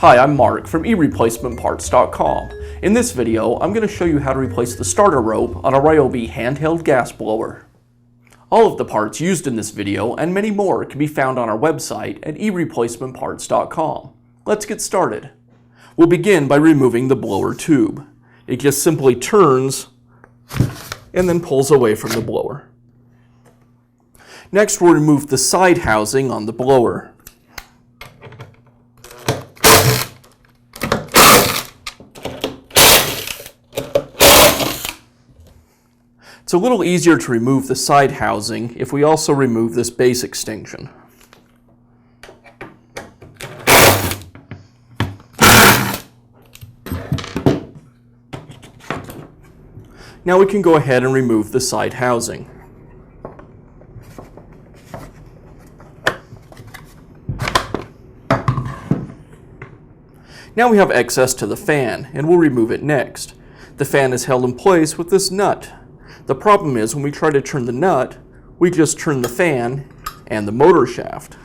Hi, I'm Mark from eReplacementParts.com. In this video, I'm going to show you how to replace the starter rope on a Ryobi handheld gas blower. All of the parts used in this video and many more can be found on our website at eReplacementParts.com. Let's get started. We'll begin by removing the blower tube. It just simply turns and then pulls away from the blower. Next, we'll remove the side housing on the blower. It's a little easier to remove the side housing if we also remove this base extinction. Now we can go ahead and remove the side housing. Now we have access to the fan, and we'll remove it next. The fan is held in place with this nut. The problem is when we try to turn the nut, we just turn the fan and the motor shaft.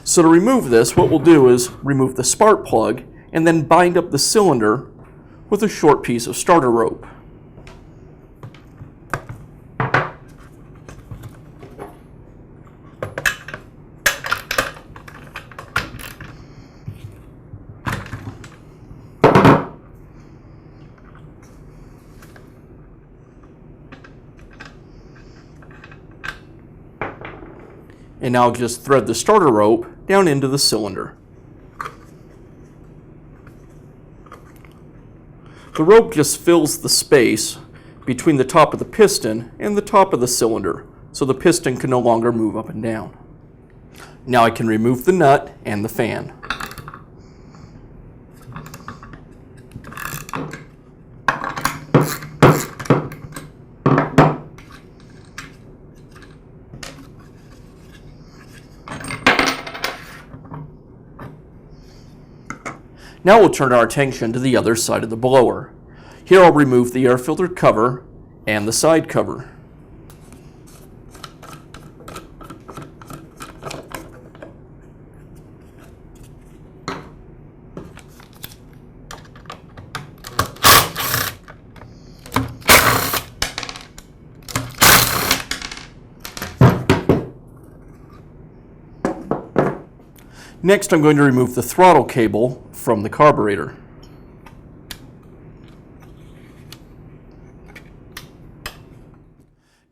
So to remove this, what we'll do is remove the spark plug and then bind up the cylinder with a short piece of starter rope. And now just thread the starter rope down into the cylinder. The rope just fills the space between the top of the piston and the top of the cylinder, so the piston can no longer move up and down. Now I can remove the nut and the fan. Now we'll turn our attention to the other side of the blower. Here I'll remove the air filter cover and the side cover. Next, I'm going to remove the throttle cable from the carburetor.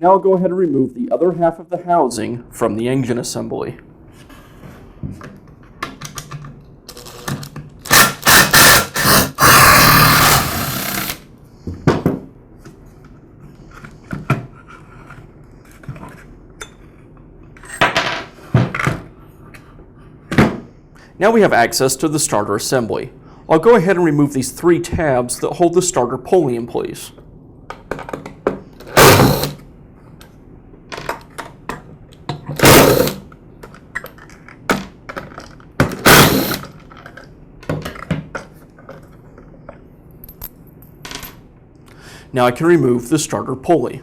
Now I'll go ahead and remove the other half of the housing from the engine assembly. Now we have access to the starter assembly. I'll go ahead and remove these 3 tabs that hold the starter pulley in place. Now I can remove the starter pulley.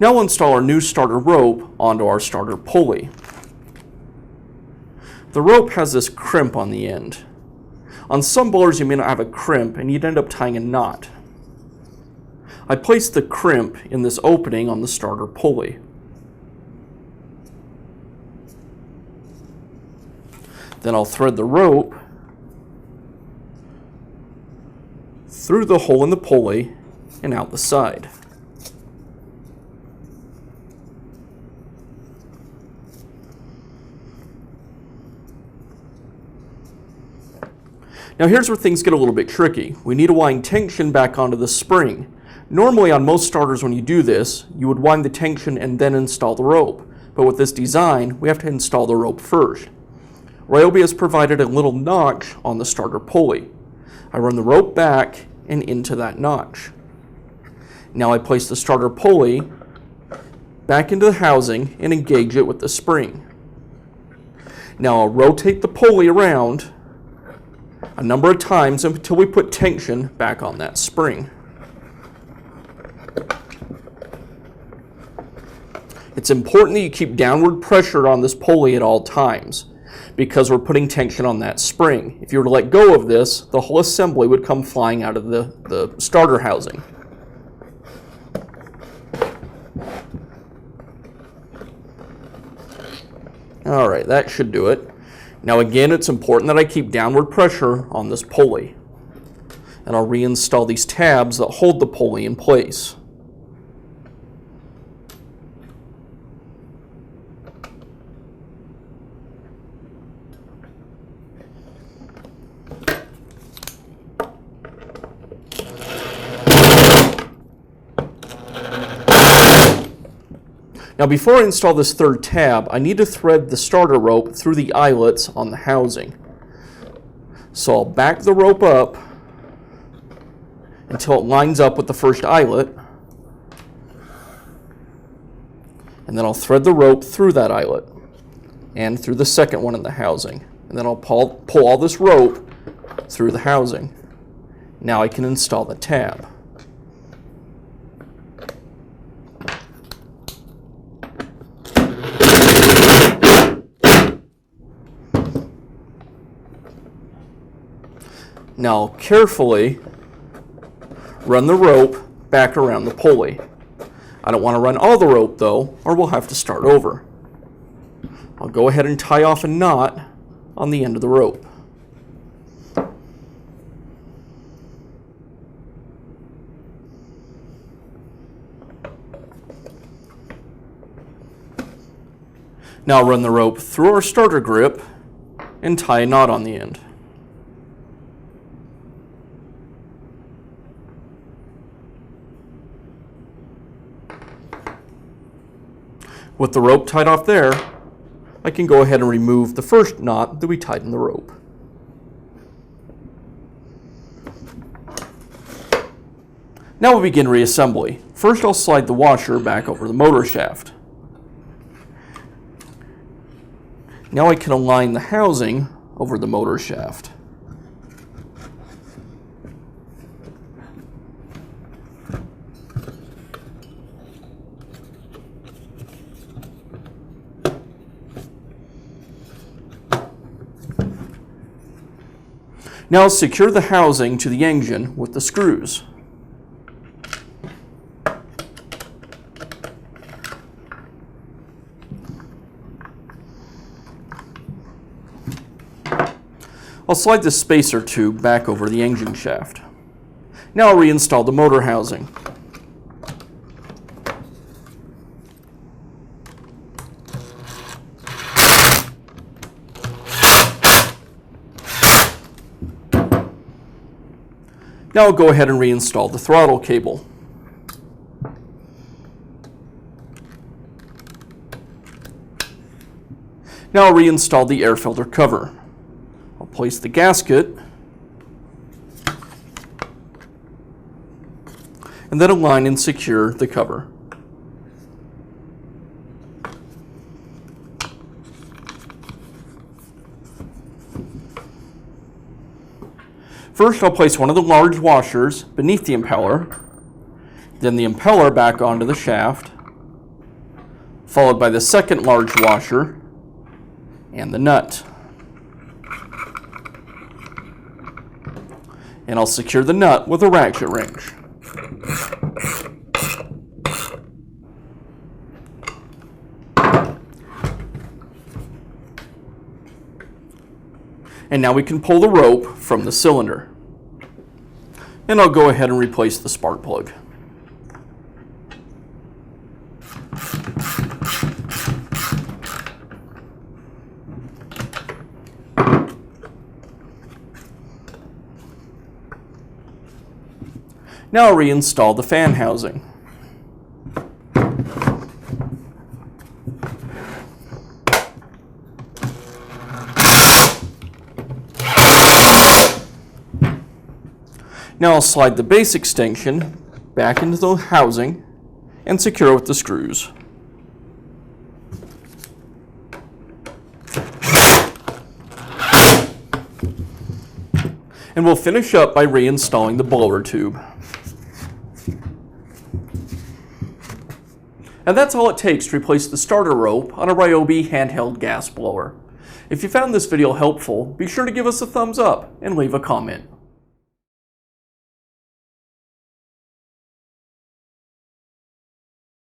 Now we'll install our new starter rope onto our starter pulley. The rope has this crimp on the end. On some blowers you may not have a crimp and you'd end up tying a knot. I placed the crimp in this opening on the starter pulley. Then I'll thread the rope through the hole in the pulley and out the side. Now here's where things get a little bit tricky. We need to wind tension back onto the spring. Normally on most starters when you do this, you would wind the tension and then install the rope. But with this design, we have to install the rope first. Ryobi has provided a little notch on the starter pulley. I run the rope back and into that notch. Now I place the starter pulley back into the housing and engage it with the spring. Now I'll rotate the pulley around a number of times until we put tension back on that spring. It's important that you keep downward pressure on this pulley at all times. because we're putting tension on that spring. If you were to let go of this, the whole assembly would come flying out of the starter housing. All right, that should do it. Now again, it's important that I keep downward pressure on this pulley. And I'll reinstall these tabs that hold the pulley in place. Now before I install this third tab, I need to thread the starter rope through the eyelets on the housing. So I'll back the rope up until it lines up with the first eyelet, and then I'll thread the rope through that eyelet and through the second one in the housing, and then I'll pull all this rope through the housing. Now I can install the tab. Now carefully run the rope back around the pulley. I don't want to run all the rope though, or we'll have to start over. I'll go ahead and tie off a knot on the end of the rope. Now run the rope through our starter grip and tie a knot on the end. With the rope tied off there, I can go ahead and remove the first knot that we tied in the rope. Now we'll begin reassembly. First I'll slide the washer back over the motor shaft. Now I can align the housing over the motor shaft. Now I'll secure the housing to the engine with the screws. I'll slide the spacer tube back over the engine shaft. Now I'll reinstall the motor housing. Now I'll go ahead and reinstall the throttle cable. Now I'll reinstall the air filter cover. I'll place the gasket and then align and secure the cover. First, I'll place one of the large washers beneath the impeller, then the impeller back onto the shaft, followed by the second large washer and the nut. And I'll secure the nut with a ratchet wrench. And now we can pull the rope from the cylinder. And I'll go ahead and replace the spark plug. Now I'll reinstall the fan housing. Now I'll slide the base extinction back into the housing and secure it with the screws. And we'll finish up by reinstalling the blower tube. And that's all it takes to replace the starter rope on a Ryobi handheld gas blower. If you found this video helpful, be sure to give us a thumbs up and leave a comment.